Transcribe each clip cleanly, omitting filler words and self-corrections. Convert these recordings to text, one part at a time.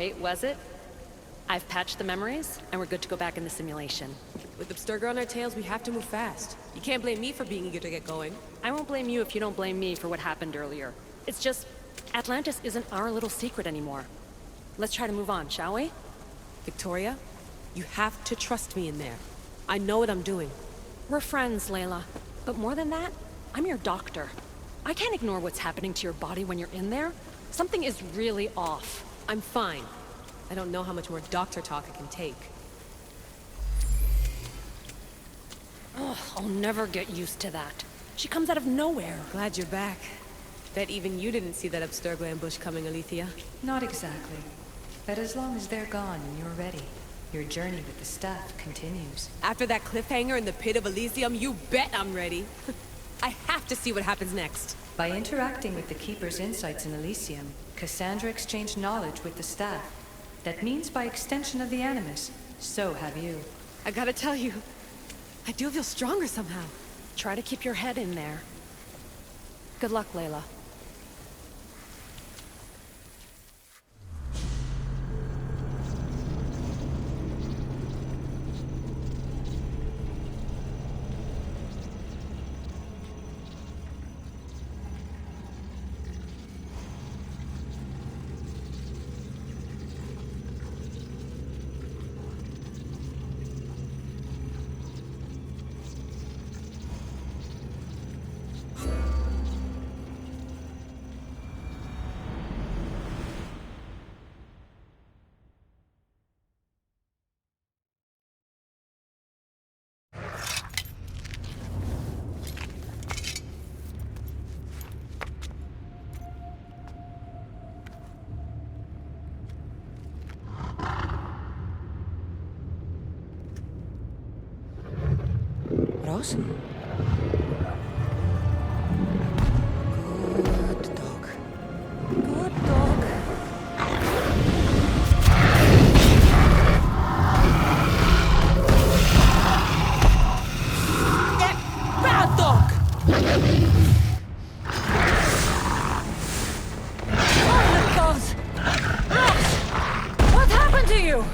Great, was it? I've patched the memories, and we're good to go back in the simulation. With the Abstergo on our tails, we have to move fast. You can't blame me for being eager to get going. I won't blame you if you don't blame me for what happened earlier. It's just, Atlantis isn't our little secret anymore. Let's try to move on, shall we? Victoria, you have to trust me in there. I know what I'm doing. We're friends, Layla. But more than that, I'm your doctor. I can't ignore what's happening to your body when you're in there. Something is really off. I'm fine. I don't know how much more doctor talk I can take. Ugh, I'll never get used to that. She comes out of nowhere. Glad you're back. Bet even you didn't see that Abstergo ambush coming, Alethea. Not exactly. But as long as they're gone and you're ready, your journey with the staff continues. After that cliffhanger in the pit of Elysium, you bet I'm ready. I have to see what happens next. By interacting with the Keeper's insights in Elysium, Cassandra exchanged knowledge with the staff. That means by extension of the Animus, so have you. I gotta tell you, I do feel stronger somehow. Try to keep your head in there. Good luck, Layla. Ross? Good dog. Good dog. Bad dog! Oh, it goes! Ross! What happened to you?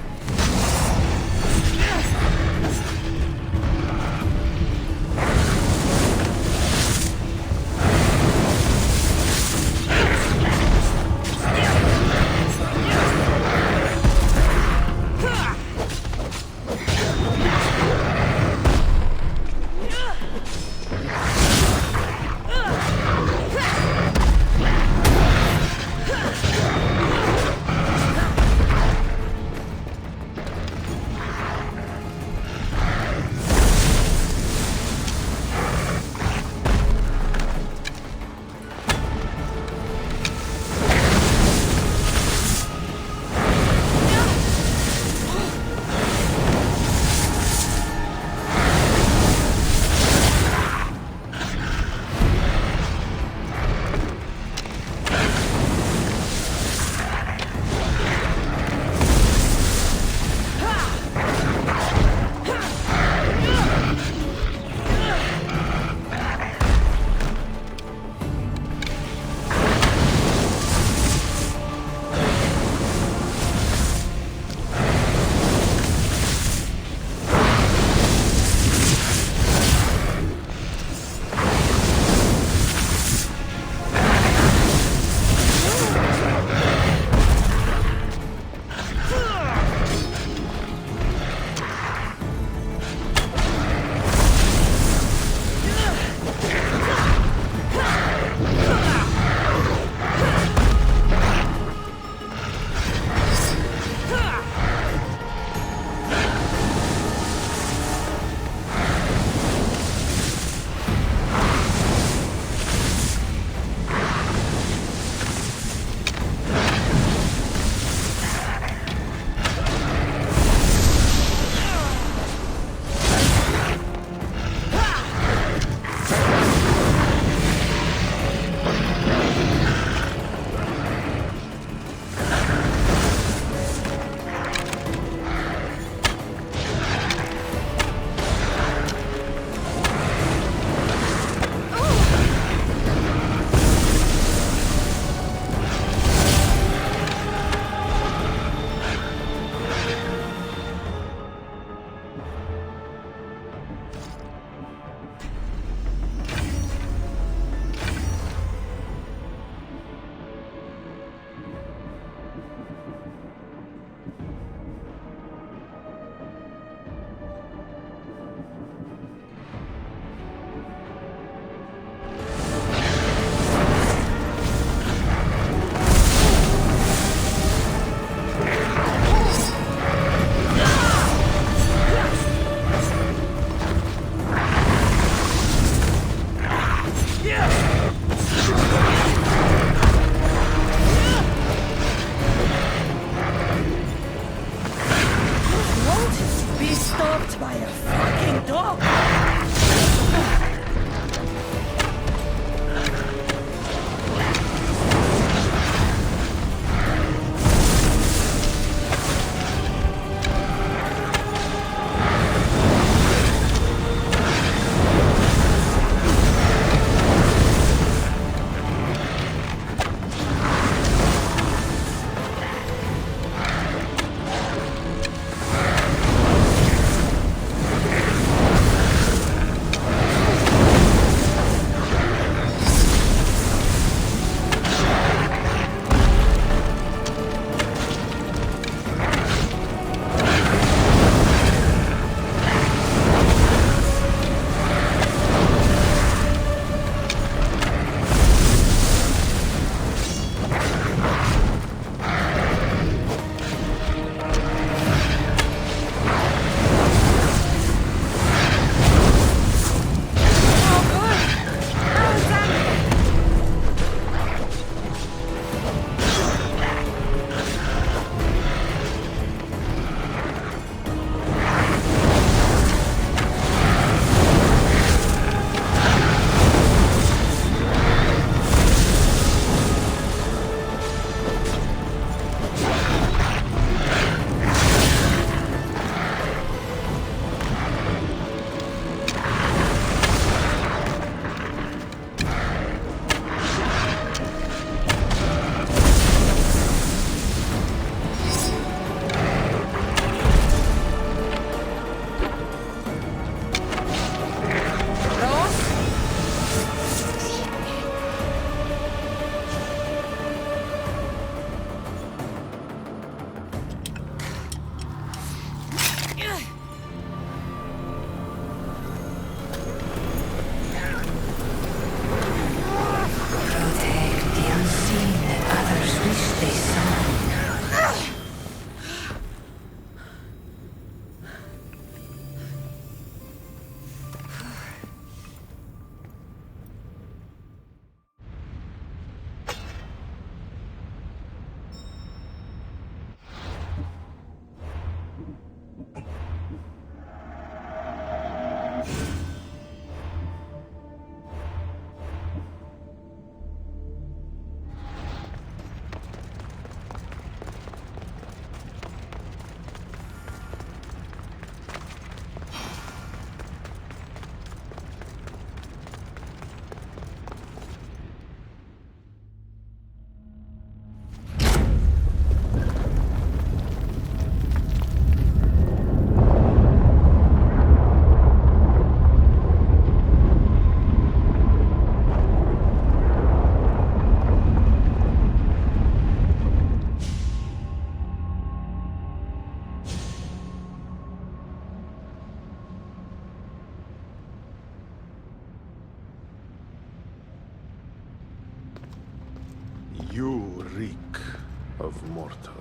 of mortal.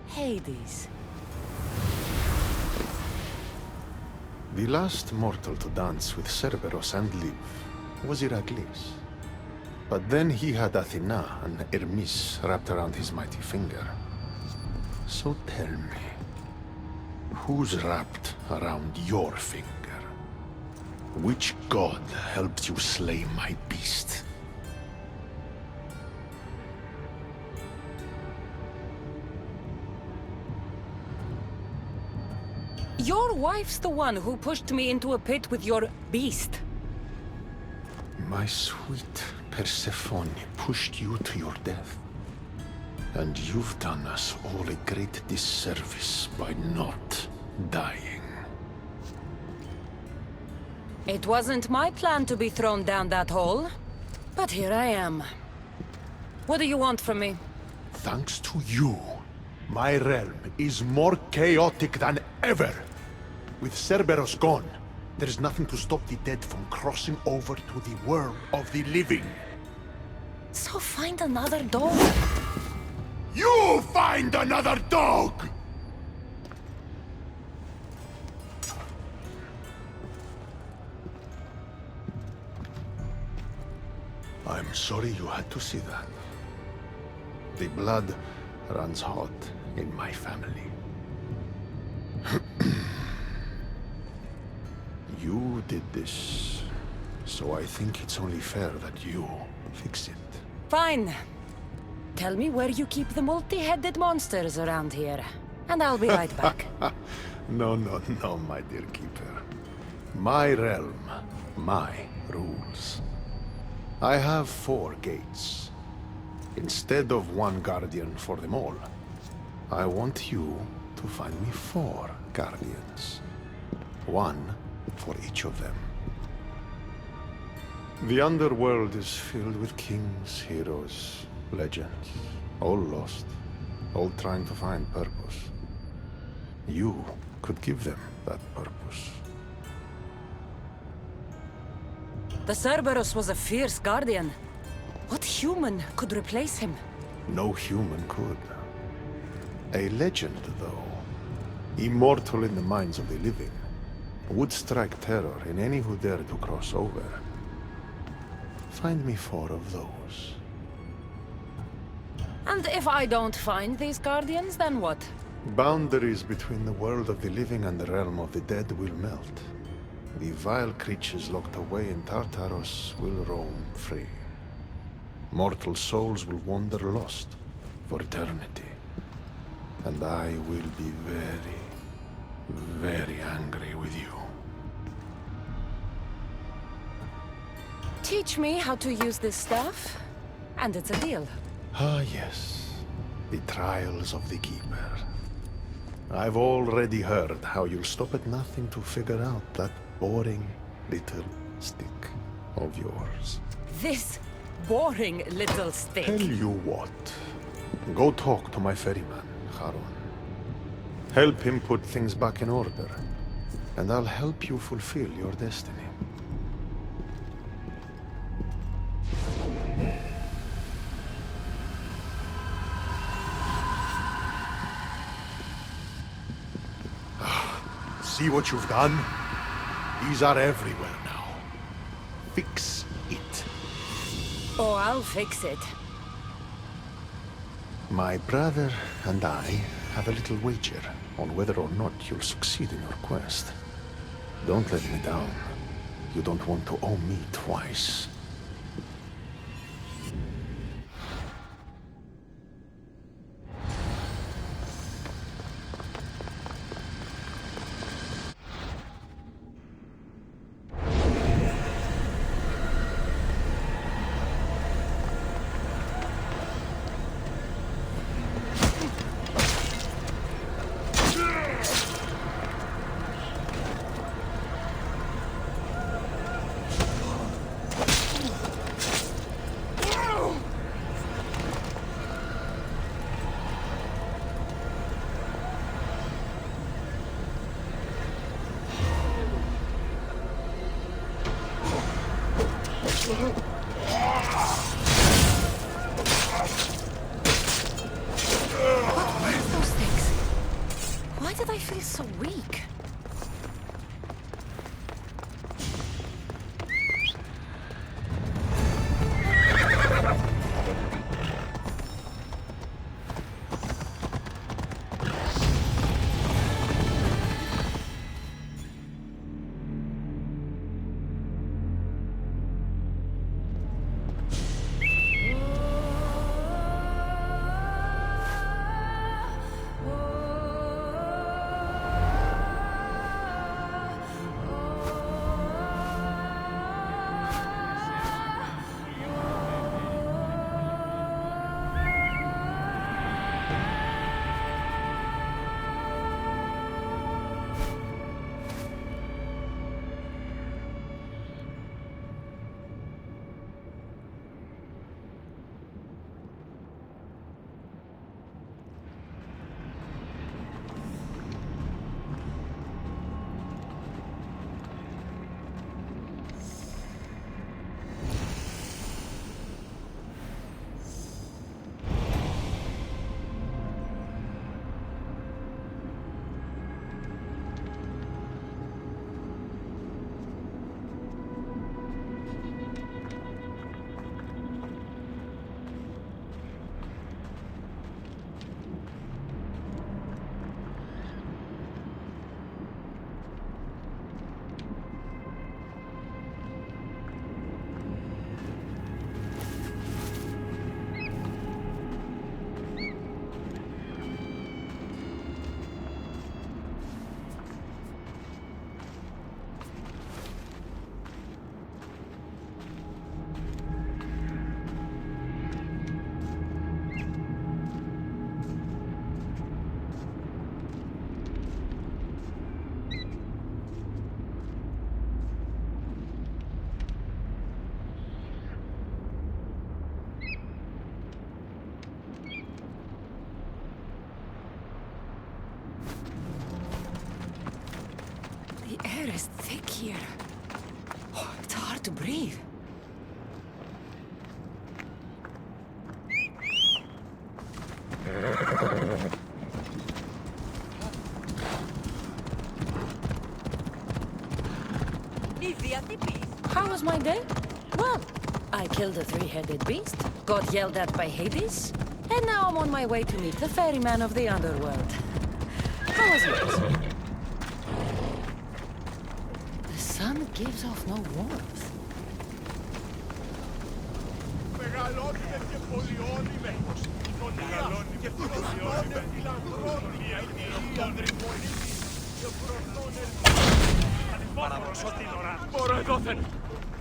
Hades. The last mortal to dance with Cerberus and live was Heracles. But then he had Athena and Hermes wrapped around his mighty finger. So tell me, who's wrapped around your finger? Which god helped you slay my beast? Your wife's the one who pushed me into a pit with your beast. My sweet Persephone pushed you to your death. And you've done us all a great disservice by not dying. It wasn't my plan to be thrown down that hole, but here I am. What do you want from me? Thanks to you, my realm is more chaotic than ever. With Cerberus gone, there is nothing to stop the dead from crossing over to the world of the living. So find another dog. You find another dog! I'm sorry you had to see that. The blood runs hot in my family. You did this, so I think it's only fair that you fix it. Fine. Tell me where you keep the multi-headed monsters around here, and I'll be right back. No, my dear keeper. My realm, my rules. I have 4 gates. Instead of 1 guardian for them all, I want you to find me 4 guardians. 1 for each of them. The underworld is filled with kings, heroes, legends, all lost, all trying to find purpose. You could give them that purpose. The Cerberus was a fierce guardian. What human could replace him? No human could. A legend, though, immortal in the minds of the living, would strike terror in any who dare to cross over. Find me 4 of those. And if I don't find these guardians, then what? Boundaries between the world of the living and the realm of the dead will melt. The vile creatures locked away in Tartarus will roam free. Mortal souls will wander lost for eternity. And I will be very, very angry with you. Teach me how to use this stuff, and it's a deal. Ah, yes. The trials of the Keeper. I've already heard how you'll stop at nothing to figure out that boring little stick of yours. This boring little stick. Tell you what. Go talk to my ferryman, Charon. Help him put things back in order. And I'll help you fulfill your destiny. See what you've done? These are everywhere now. Fix it. Oh, I'll fix it. My brother and I have a little wager on whether or not you'll succeed in your quest. Don't let me down. You don't want to owe me twice. feel so weak? The air is thick here. Oh, it's hard to breathe. How was my day? Well, I killed a three-headed beast, got yelled at by Hades, and now I'm on my way to meet the ferryman of the underworld. How was yours? The sun gives off no warmth. Παραβροσώ την ώρα. Μπορώ εδώθεν.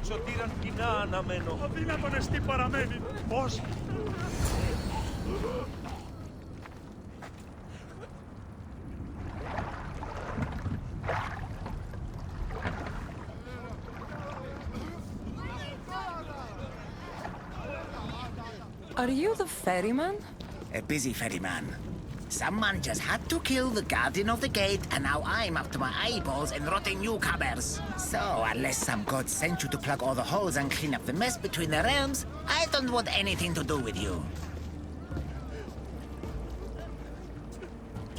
Σωτήραν κοινά αναμένω. Αδύνατον εστί παραμένει. Πώς? Are you the ferryman? A busy ferryman. Someone just had to kill the guardian of the gate, and now I'm up to my eyeballs in rotting newcomers. So, unless some god sent you to plug all the holes and clean up the mess between the realms, I don't want anything to do with you.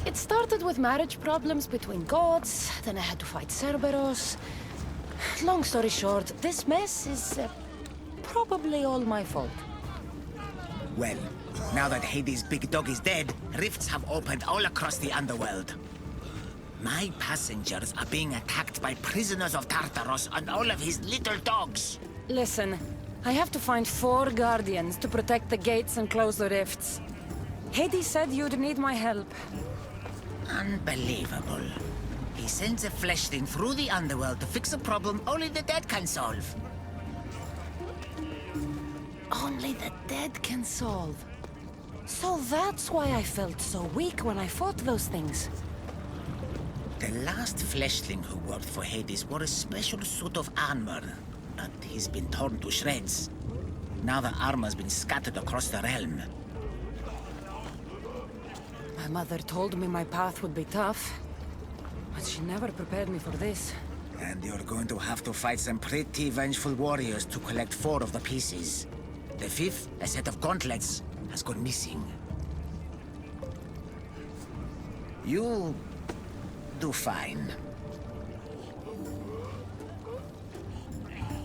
It started with marriage problems between gods, then I had to fight Cerberus. Long story short, this mess is probably all my fault. Well, now that Hades' big dog is dead, rifts have opened all across the underworld. My passengers are being attacked by prisoners of Tartaros and all of his little dogs. Listen, I have to find 4 guardians to protect the gates and close the rifts. Hades said you'd need my help. Unbelievable. He sends a fleshling through the underworld to fix a problem only the dead can solve. Only the dead can solve. So that's why I felt so weak when I fought those things. The last fleshling who worked for Hades wore a special suit of armor, but he's been torn to shreds. Now the armor's been scattered across the realm. My mother told me my path would be tough, but she never prepared me for this. And you're going to have to fight some pretty vengeful warriors to collect 4 of the pieces. The 5th, a set of gauntlets, has gone missing. You do fine.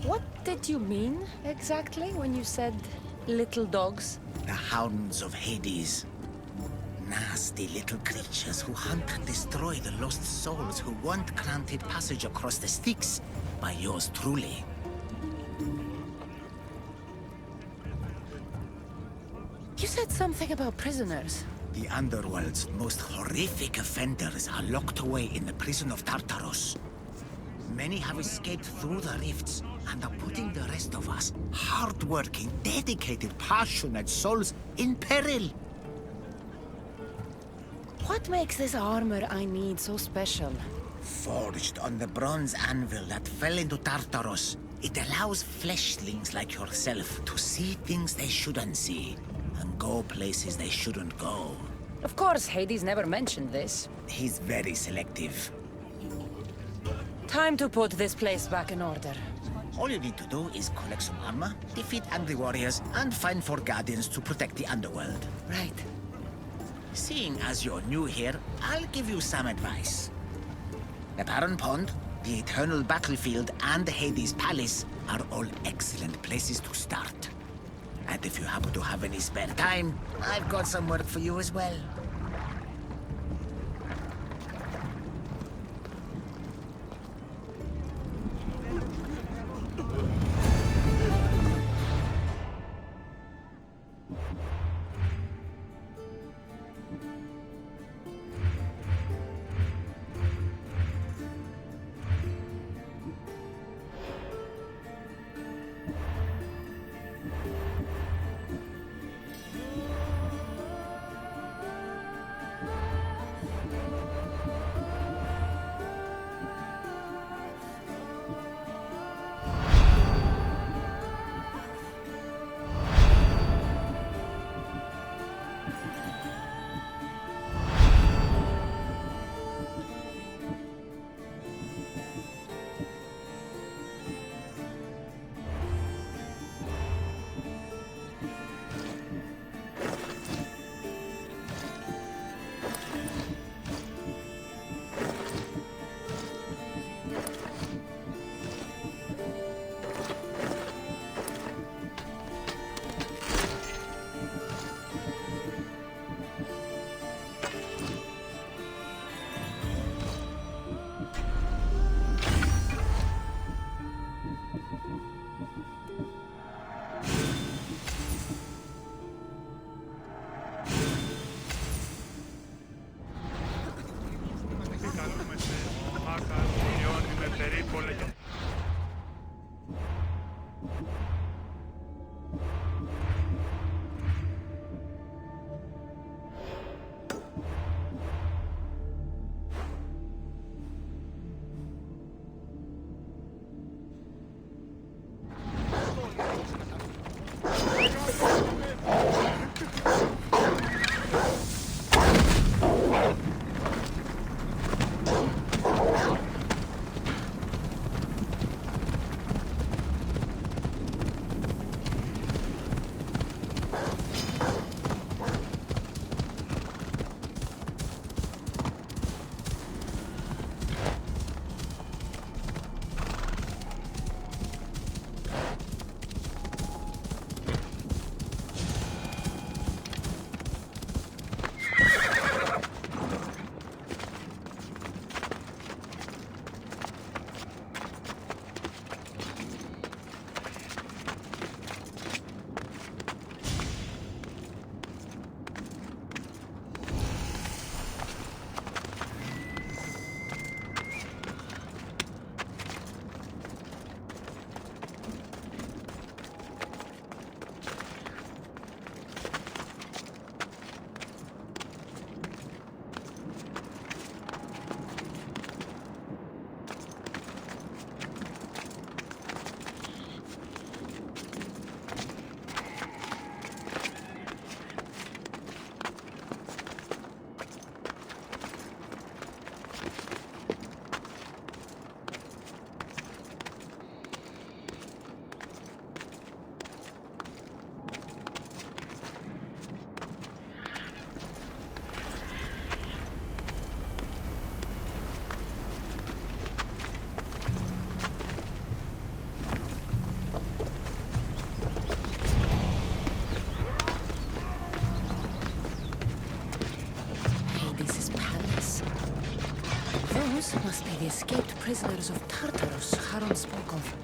What did you mean, exactly, when you said little dogs? The hounds of Hades. Nasty little creatures who hunt and destroy the lost souls who weren't granted passage across the Styx by yours truly. You said something about prisoners. The Underworld's most horrific offenders are locked away in the prison of Tartarus. Many have escaped through the rifts and are putting the rest of us, hard-working, dedicated, passionate souls, in peril. What makes this armor I need so special? Forged on the bronze anvil that fell into Tartarus, it allows fleshlings like yourself to see things they shouldn't see, and go places they shouldn't go. Of course, Hades never mentioned this. He's very selective. Time to put this place back in order. All you need to do is collect some armor, defeat angry warriors, and find 4 guardians to protect the underworld. Right. Seeing as you're new here, I'll give you some advice. The Barren Pond, the Eternal Battlefield, and the Hades Palace are all excellent places to start. And if you happen to have any spare time, I've got some work for you as well. Those must be the escaped prisoners of Tartarus Charon spoke of.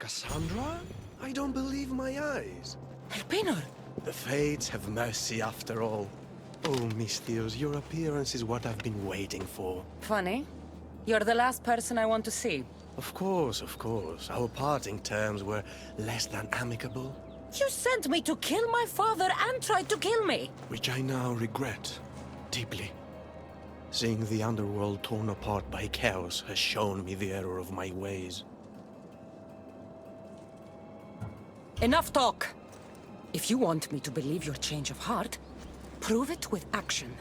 Cassandra? I don't believe my eyes. Elpenor! The Fates have mercy after all. Oh, Miss Theos, your appearance is what I've been waiting for. Funny. You're the last person I want to see. Of course, of course. Our parting terms were less than amicable. You sent me to kill my father and tried to kill me! Which I now regret. Deeply. Seeing the underworld torn apart by chaos has shown me the error of my ways. Enough talk! If you want me to believe your change of heart, prove it with action.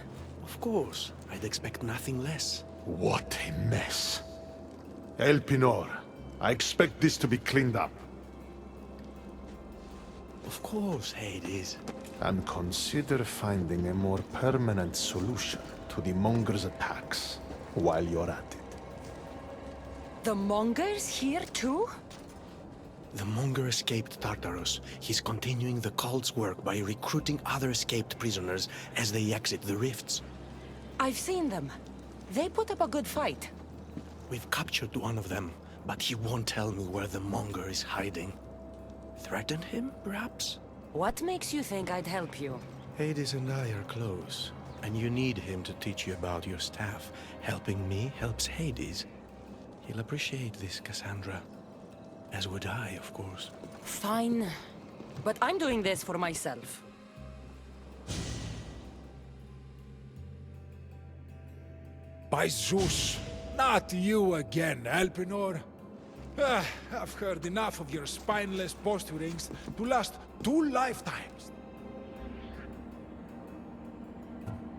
Of course. I'd expect nothing less. What a mess. Elpenor, I expect this to be cleaned up. Of course, Hades. And consider finding a more permanent solution to the Monger's attacks while you're at it. The Mongers here too? The Monger escaped Tartarus. He's continuing the cult's work by recruiting other escaped prisoners as they exit the rifts. I've seen them. They put up a good fight. We've captured one of them, but he won't tell me where the Monger is hiding. Threaten him, perhaps? What makes you think I'd help you? Hades and I are close, and you need him to teach you about your staff. Helping me helps Hades. He'll appreciate this, Cassandra. As would I, of course. Fine. But I'm doing this for myself. By Zeus, not you again, Elpenor. I've heard enough of your spineless posturings to last 2 lifetimes.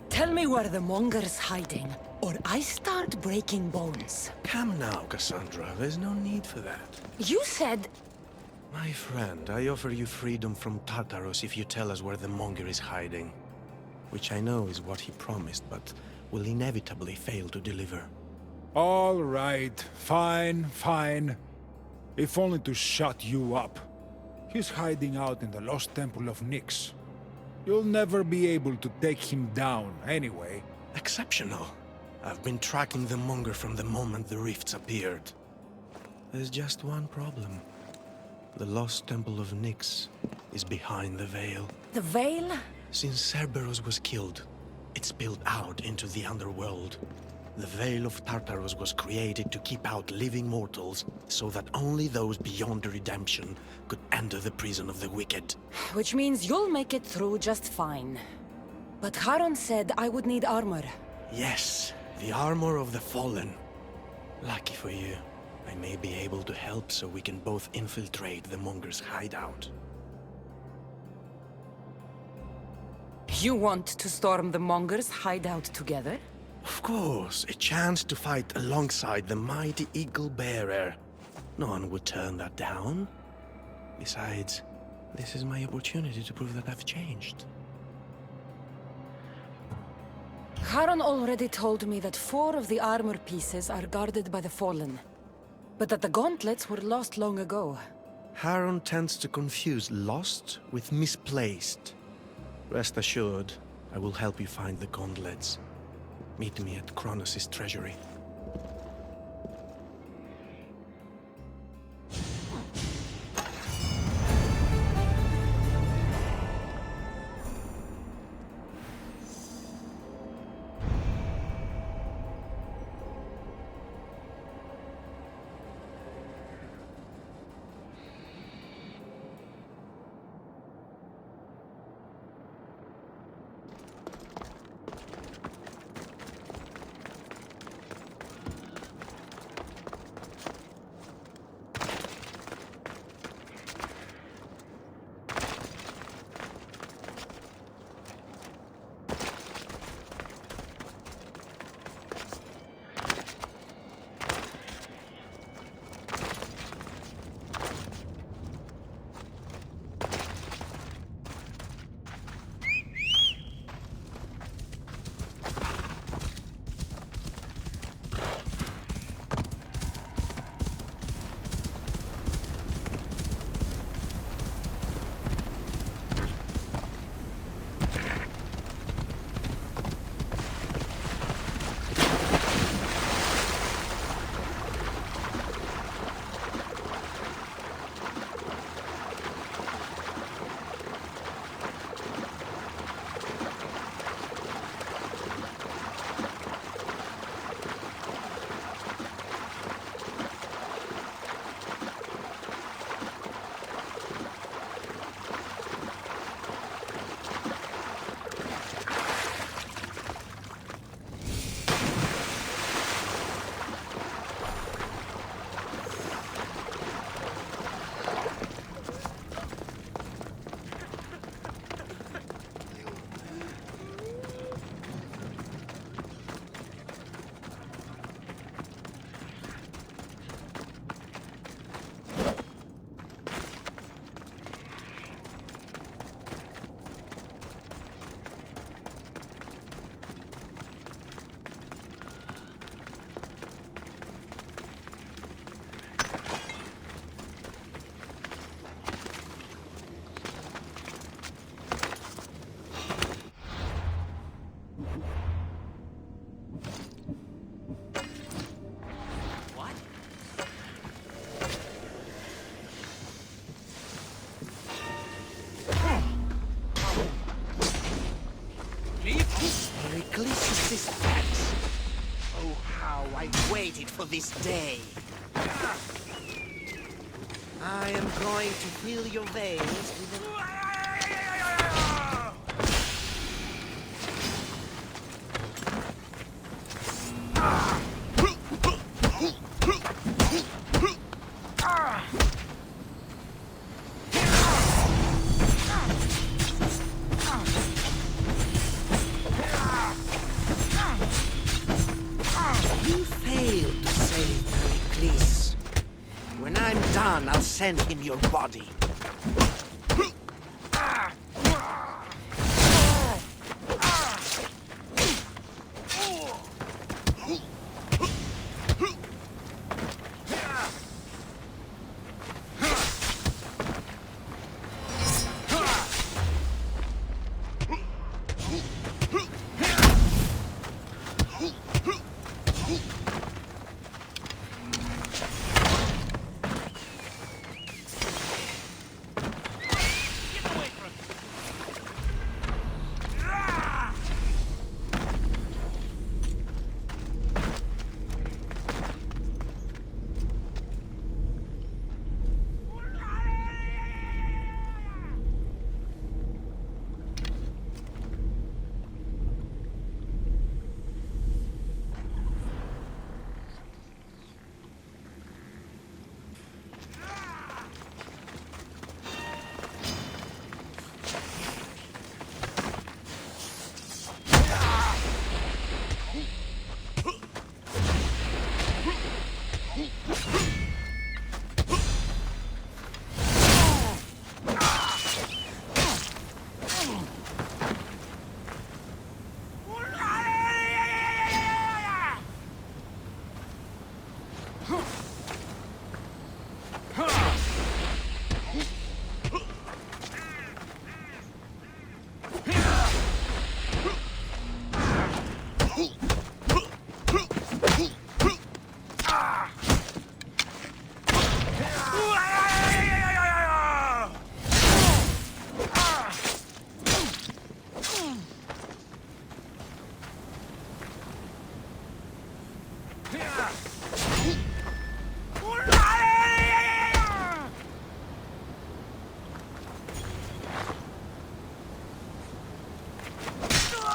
Tell me where the monger's hiding, or I start breaking bones. Come now, Cassandra. There's no need for that. You said... My friend, I offer you freedom from Tartarus if you tell us where the monger is hiding. Which I know is what he promised, but will inevitably fail to deliver. All right, fine. If only to shut you up. He's hiding out in the lost temple of Nyx. You'll never be able to take him down, anyway. Exceptional. I've been tracking the monger from the moment the rifts appeared. There's just one problem. The lost temple of Nyx is behind the veil. The veil? Since Cerberus was killed, it spilled out into the underworld. The Veil of Tartarus was created to keep out living mortals, so that only those beyond redemption could enter the prison of the wicked. Which means you'll make it through just fine. But Charon said I would need armor. Yes, the armor of the fallen. Lucky for you, I may be able to help so we can both infiltrate the monger's hideout. You want to storm the monger's hideout together? Of course, a chance to fight alongside the mighty Eagle Bearer. No one would turn that down. Besides, this is my opportunity to prove that I've changed. Charon already told me that 4 of the armor pieces are guarded by the Fallen, but that the gauntlets were lost long ago. Charon tends to confuse lost with misplaced. Rest assured, I will help you find the gauntlets. Meet me at Kronos' treasury. for this day. I am going to fill your veins with a... You failed to save Pericles. When I'm done, I'll send him your body.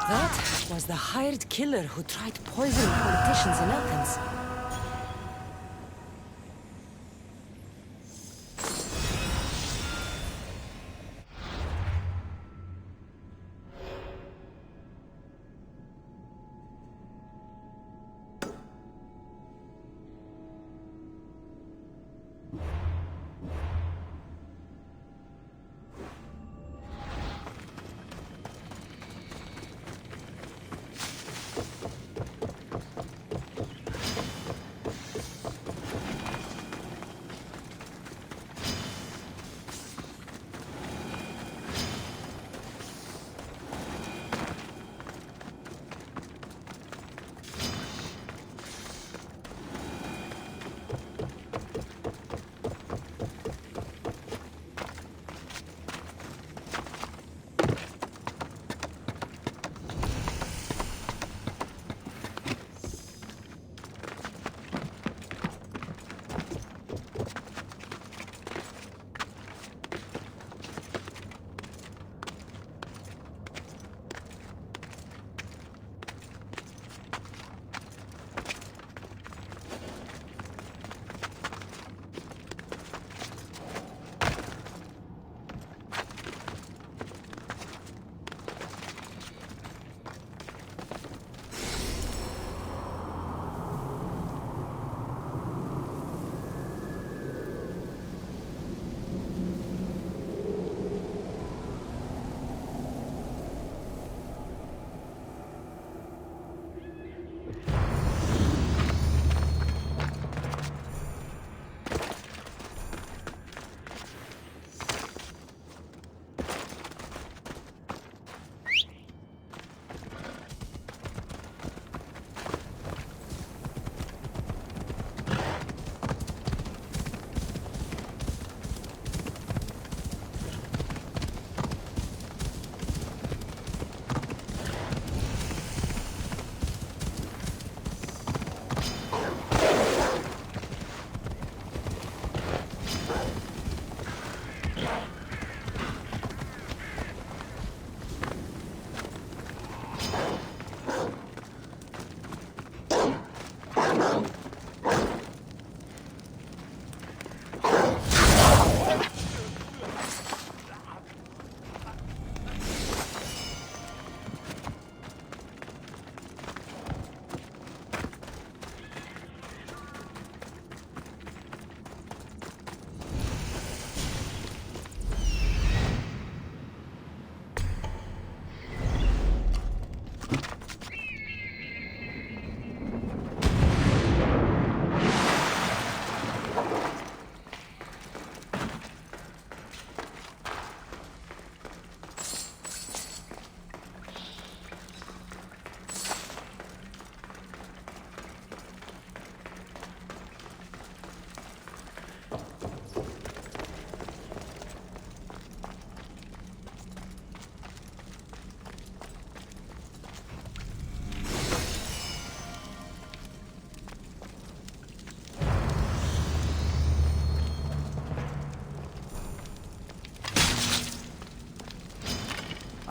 That was the hired killer who tried poisoning politicians in Athens.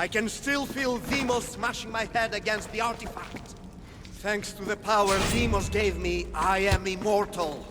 I can still feel Demos smashing my head against the artifact. Thanks to the power Demos gave me, I am immortal.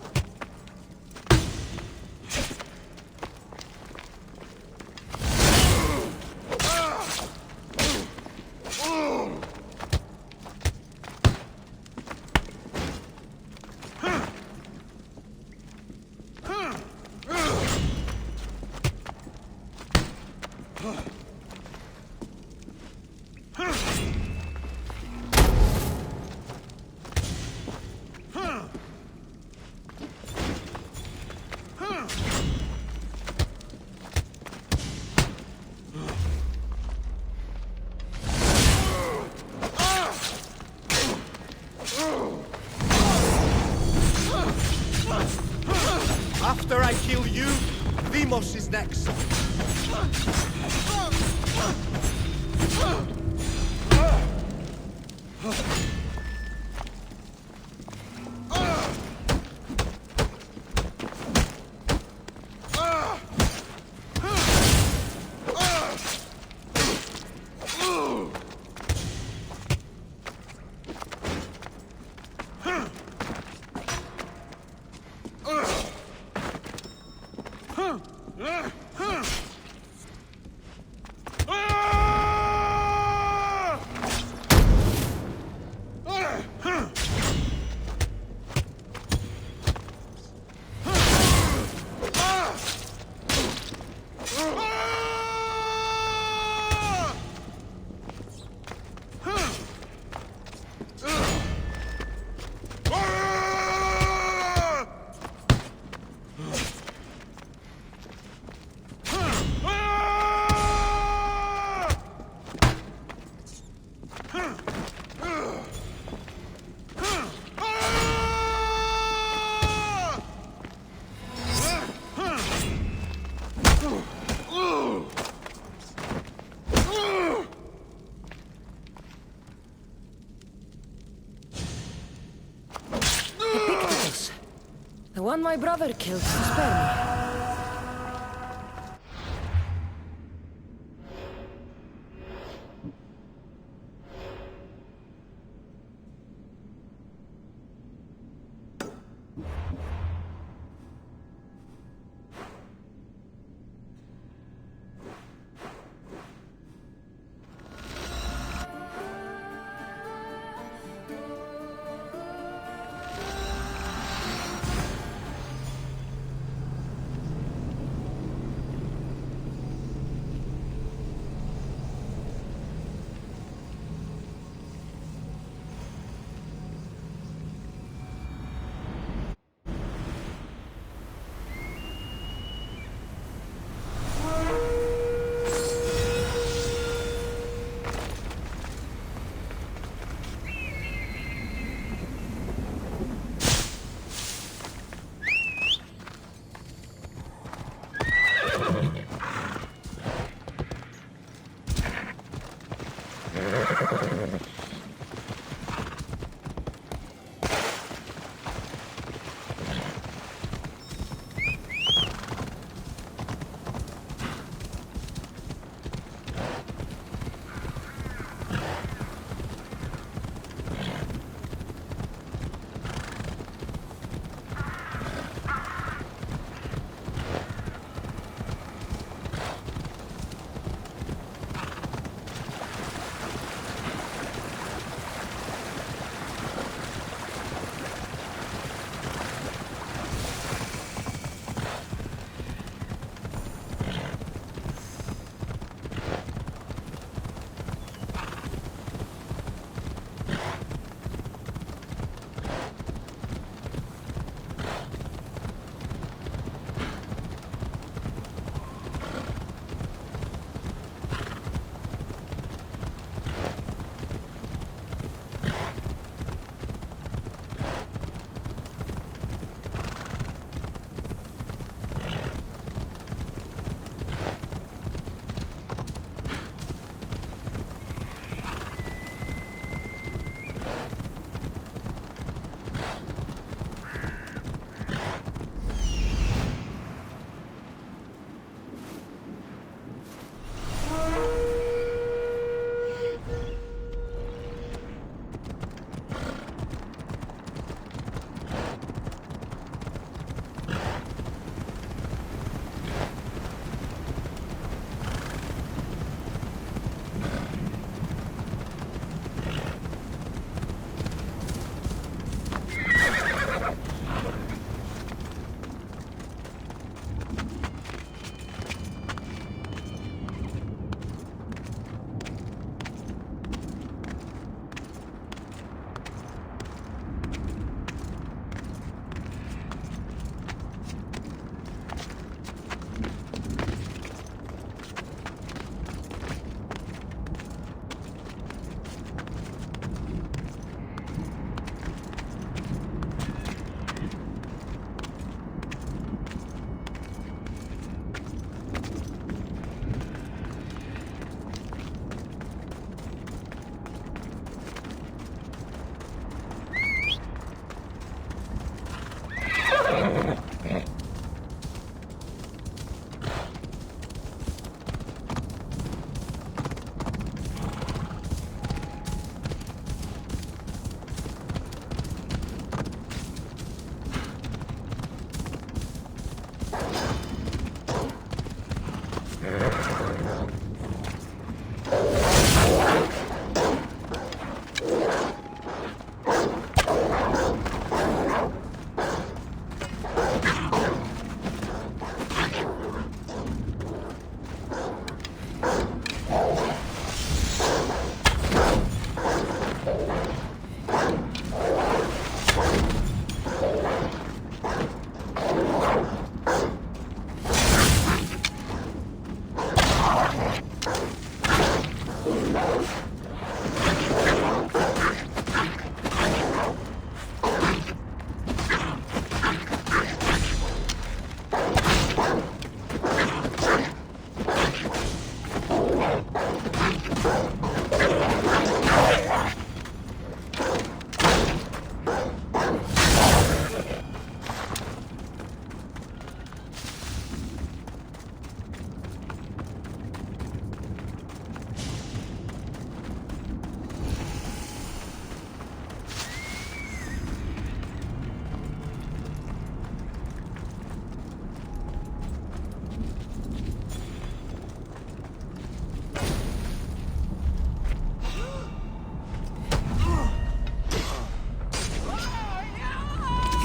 After I kill you, Demos is next. The one my brother killed to spare me.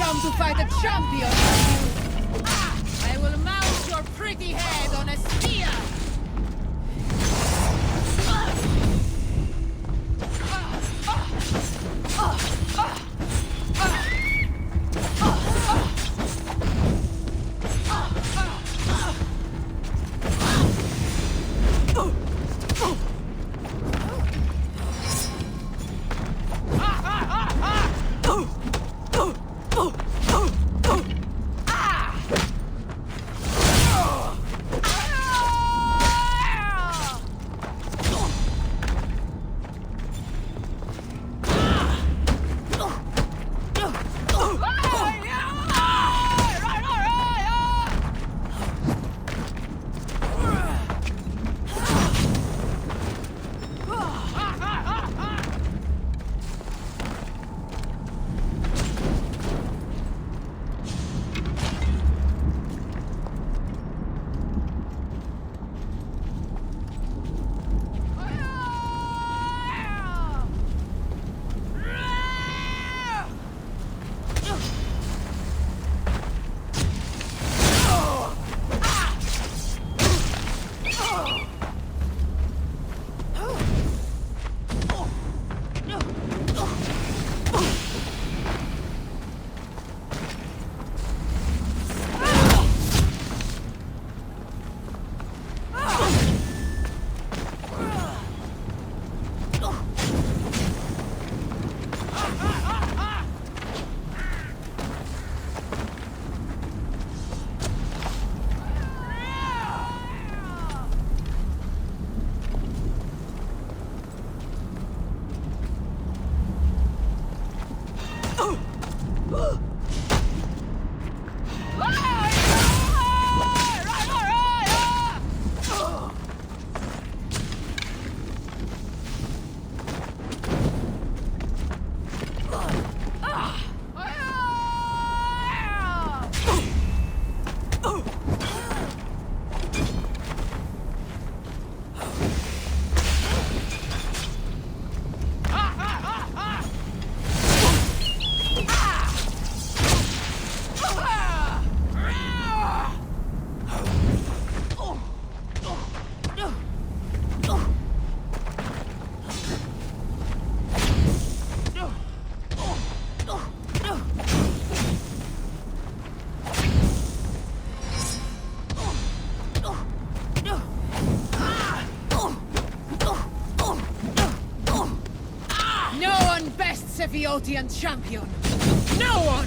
Come to fight a champion! I will mount your pretty head on a spear! Seviotian champion! No one!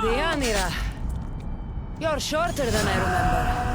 Deianira. You're shorter than I remember.